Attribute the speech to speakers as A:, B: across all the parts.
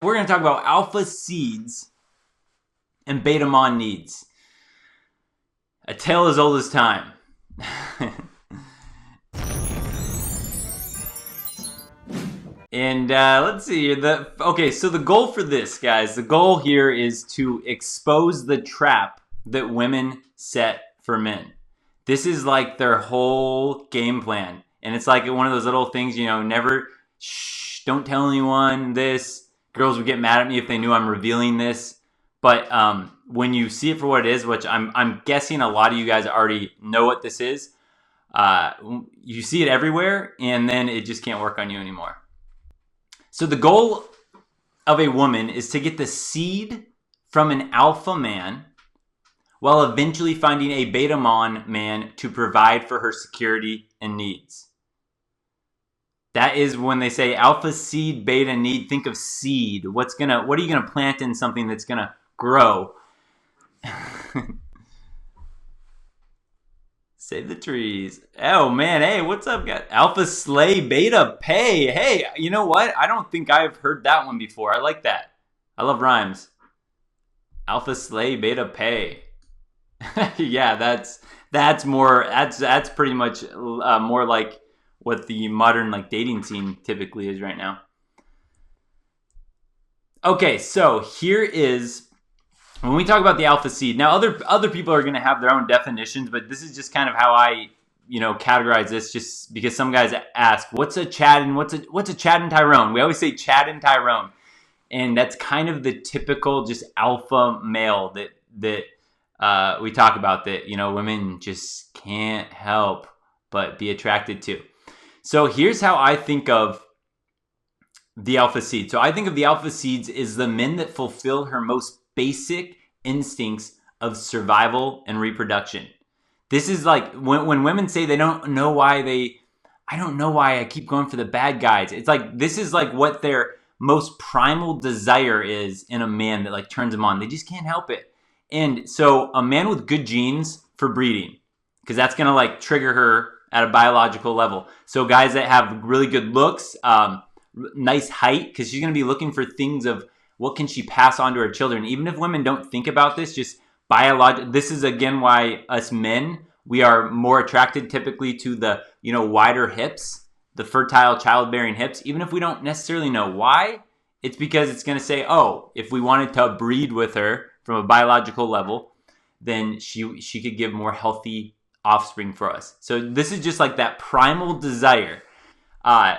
A: We're going to talk about alpha seeds and Betamon needs. A tale as old as time. And let's see. So the goal for this, guys, the goal here is to expose the trap that women set for men. This is like their whole game plan, and it's like one of those little things, never, shh, don't tell anyone this. Girls would get mad at me if they knew I'm revealing this. But when you see it for what it is, which I'm guessing a lot of you guys already know what this is, you see it everywhere, and then it just can't work on you anymore. So the goal of a woman is to get the seed from an alpha man while eventually finding a Betamon man to provide for her security and needs. That is when they say alpha seed, beta need. Think of seed. What are you gonna plant in something that's gonna grow? Save the trees. Oh man, hey, what's up, guys? Alpha slay, beta pay. Hey, you know what? I don't think I've heard that one before. I like that. I love rhymes. Alpha slay, beta pay. Yeah, that's pretty much more like what the modern like dating scene typically is right now. Okay, so here is when we talk about the alpha seed. Now, other people are going to have their own definitions, but this is just kind of how I categorize this. Just because some guys ask, "What's a Chad and what's a Chad and Tyrone?" We always say Chad and Tyrone, and that's kind of the typical just alpha male that we talk about, that women just can't help but be attracted to. So here's how I think of the alpha seed. So I think of the alpha seeds as the men that fulfill her most basic instincts of survival and reproduction. This is like when women say they don't know why I don't know why I keep going for the bad guys. It's like this is like what their most primal desire is in a man that like turns them on. They just can't help it. And so a man with good genes for breeding, because that's going to like trigger her at a biological level. So guys that have really good looks, nice height, because she's going to be looking for things of what can she pass on to her children. Even if women don't think about this, just biological. This is again why us men, we are more attracted typically to the wider hips, the fertile childbearing hips, even if we don't necessarily know why. It's because it's going to say, oh, if we wanted to breed with her from a biological level, then she could give more healthy offspring for us. So this is just like that primal desire.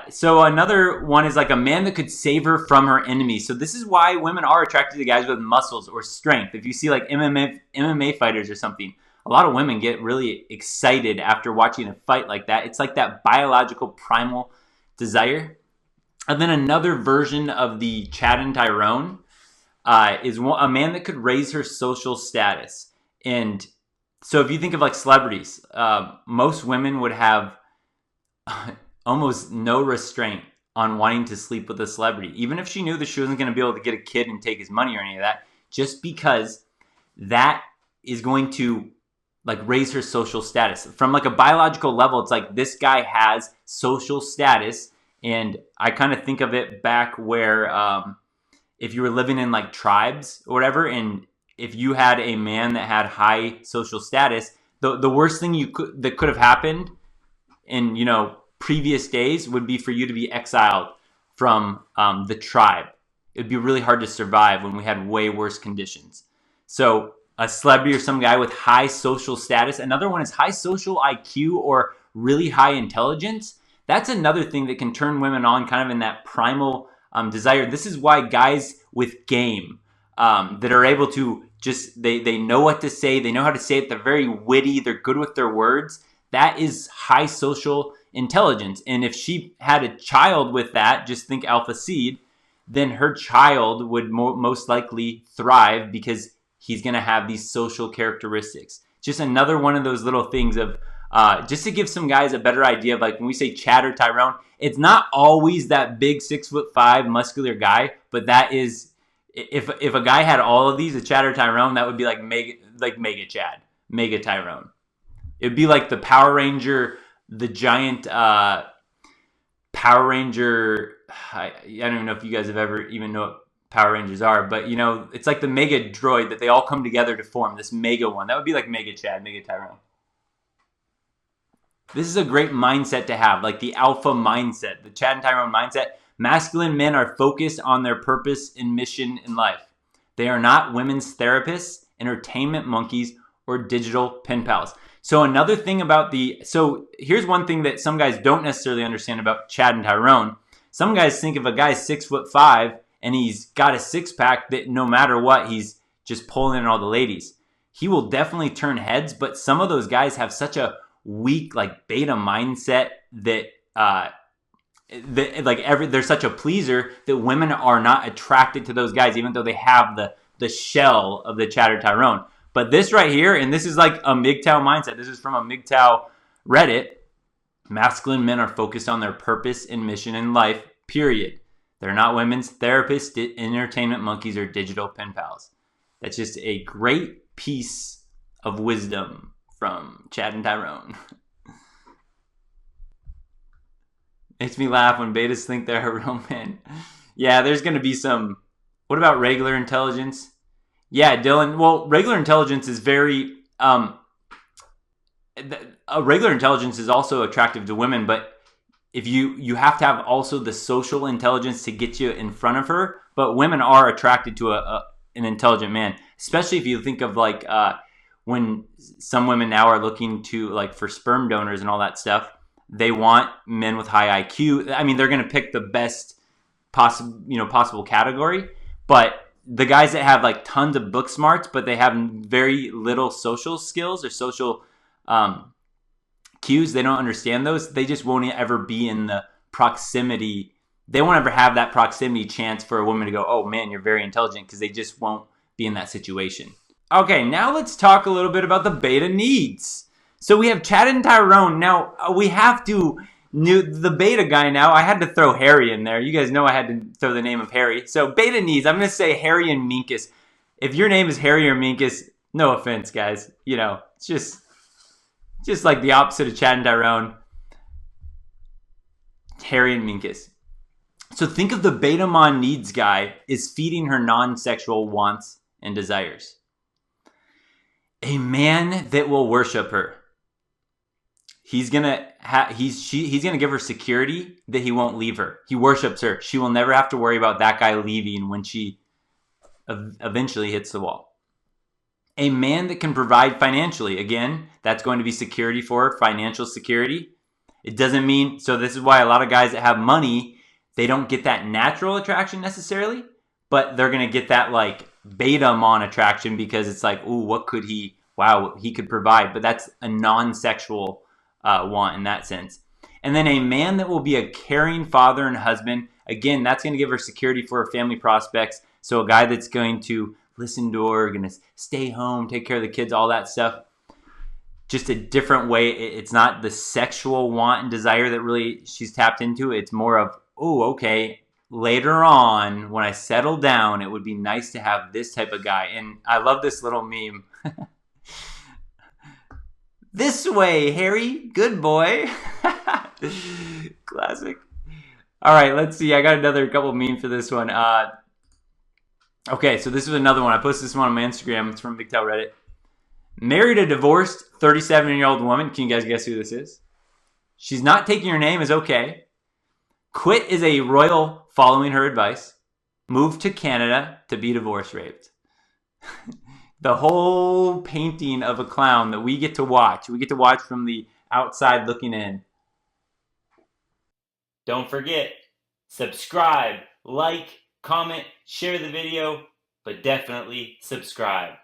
A: So another one is like a man that could save her from her enemies. So this is why women are attracted to guys with muscles or strength. If you see like MMA fighters or something, a lot of women get really excited after watching a fight like that. It's like that biological primal desire. And then another version of the Chad and Tyrone is a man that could raise her social status. And so if you think of like celebrities, most women would have almost no restraint on wanting to sleep with a celebrity, even if she knew that she wasn't going to be able to get a kid and take his money or any of that, just because that is going to like raise her social status. From like a biological level, it's like this guy has social status. And I kind of think of it back where if you were living in like tribes or whatever, and if you had a man that had high social status, the worst thing that could have happened in previous days would be for you to be exiled from the tribe. It'd be really hard to survive when we had way worse conditions. So a celebrity or some guy with high social status. Another one is high social IQ or really high intelligence. That's another thing that can turn women on kind of in that primal desire. This is why guys with game that are able to just, they know what to say. They know how to say it. They're very witty. They're good with their words. That is high social intelligence. And if she had a child with that, just think alpha seed, then her child would most likely thrive because he's going to have these social characteristics. Just another one of those little things of just to give some guys a better idea of like when we say Chad or Tyrone, it's not always that big 6'5" muscular guy, but that is, if a guy had all of these, a Chad or Tyrone, that would be like mega Chad, mega Tyrone. It'd be like the Power Ranger, the giant Power Ranger. I don't even know if you guys have ever even know what Power Rangers are, but you know, it's like the Mega Droid that they all come together to form this Mega one. That would be like Mega Chad, Mega Tyrone. This is a great mindset to have, like the alpha mindset, the Chad and Tyrone mindset. Masculine men are focused on their purpose and mission in life. They are not women's therapists, entertainment monkeys, or digital pen pals. So another thing about so here's one thing that some guys don't necessarily understand about Chad and Tyrone. Some guys think if a guy's 6'5" and he's got a six pack, that no matter what, he's just pulling in all the ladies. He will definitely turn heads, but some of those guys have such a weak like beta mindset that they're such a pleaser that women are not attracted to those guys, even though they have the shell of the Chad or Tyrone. But this right here, and this is like a MGTOW mindset. This is from a MGTOW Reddit. Masculine men are focused on their purpose and mission in life, period. They're not women's therapists, entertainment monkeys, or digital pen pals. That's just a great piece of wisdom from Chad and Tyrone. Makes me laugh when betas think they're a real man. Yeah, there's going to be some... What about regular intelligence? Yeah, Dylan. Well, regular intelligence is very... regular intelligence is also attractive to women, but if you have to have also the social intelligence to get you in front of her. But women are attracted to an intelligent man, especially if you think of like when some women now are looking to like for sperm donors and all that stuff. They want men with high IQ. I mean, they're going to pick the best possible category. But the guys that have like tons of book smarts, but they have very little social skills or social cues, they don't understand those. They just won't ever be in the proximity. They won't ever have that proximity chance for a woman to go, oh man, you're very intelligent, because they just won't be in that situation. Okay, now let's talk a little bit about the beta needs. So we have Chad and Tyrone. Now, we have to... the beta guy now, I had to throw Harry in there. You guys know I had to throw the name of Harry. So beta needs, I'm going to say Harry and Minkus. If your name is Harry or Minkus, no offense, guys. You know, it's just like the opposite of Chad and Tyrone. Harry and Minkus. So think of the Betamon needs guy is feeding her non-sexual wants and desires. A man that will worship her. He's gonna give her security that he won't leave her. He worships her. She will never have to worry about that guy leaving when she eventually hits the wall. A man that can provide financially. Again, that's going to be security for her, financial security. It doesn't mean, so this is why a lot of guys that have money, they don't get that natural attraction necessarily, but they're gonna get that like Betamon attraction because it's like, ooh, what could he? Wow, he could provide. But that's a non-sexual want in that sense. And then a man that will be a caring father and husband. Again, that's going to give her security for her family prospects. So a guy that's going to listen to her, going to stay home, take care of the kids, all that stuff. Just a different way. It's not the sexual want and desire that really she's tapped into. It's more of, oh, okay, later on when I settle down, it would be nice to have this type of guy. And I love this little meme. This way, Harry. Good boy. Classic. All right, let's see. I got another couple memes for this one. Okay, so this is another one. I posted this one on my Instagram. It's from MGTOW Reddit. Married a divorced 37-year-old woman. Can you guys guess who this is? She's not taking your name is okay. Quit is a royal following her advice. Moved to Canada to be divorce raped. The whole painting of a clown that we get to watch. We get to watch from the outside looking in. Don't forget, subscribe, like, comment, share the video, but definitely subscribe.